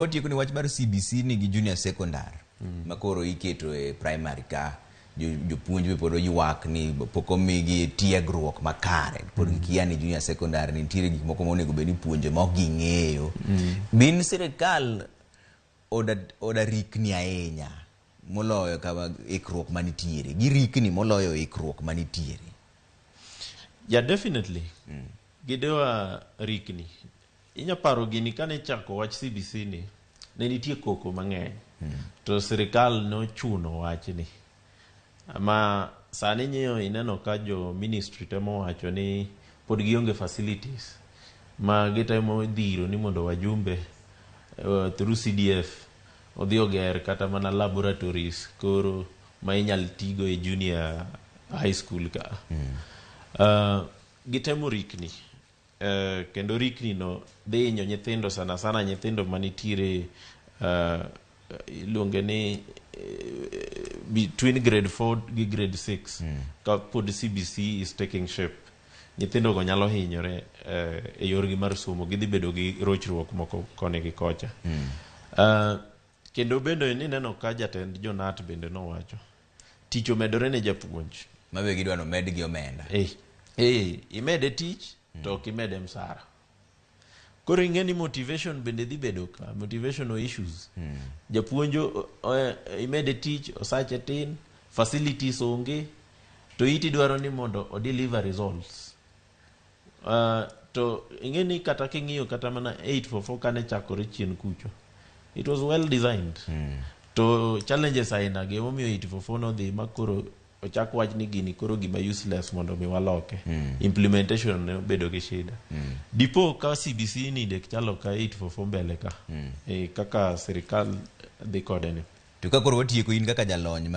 Otieko ni wach mar CBC ni gi junior secondary makoro iketo e primary ka jopuonj be pod ywak ni pok omigi tiegruok makare pod kia ni junior secondary ni nitiere gik moko monego bed ni puonjo ma ok ging'eyo. Bin sirkal oda rikni ahinya moloyo kama ikruok manitiere, girikni moloyo ikruok manitiere. Yeah, definitely. Gidewa rikni. Inya paro gini kane chako wach CBC ni ne nitie koko mang'eny. To sirkal no chuno wach ni. Ama sani nyiyo ineno ka jo ministry temo wacho ni pod gionge facilities ma gitemo dhiro ni mondo wajumbe through CDF odhi oger kata mana laboratories koro ma inyal tigo e junior high school ka. Gitemo rikni. Kendo rikni no dhi inyo nyithindo sana nyithindo manitiere iluonge ni between grade 4 gi grade 6 ka pod CBC is taking shape. Nyithindo go nyalo hinyore e yorgi mar somo, gidhi bedo gi rochruok moko kone gi kocha. Kendo bendo ni neno ka jatend jonat bende no wacho tich omedore ne japuonj Mabe gidwa no med gi omenda. Imede tich to kimede msara. Koro ing'eni motivation bende dhi bedo ka, motivational issues. Japuonjo imede tich, osache tin, facilities onge, to iti dwaro ni mondo o deliver results. To ing'eni kata king'iyo kata mana 844 kane chakore chien kucho. It was well designed. To challenges aina ge momiyo 844 no dhi makoro ochak wach ni gini koro gima useless mondo mi waloke. Implementation ne bedo gi shida. Dipo ka CBC ni dek chalo ka 844 mbele ka. Kaka sirkal dhi kode ni. To ka koro watieko in kaka jalony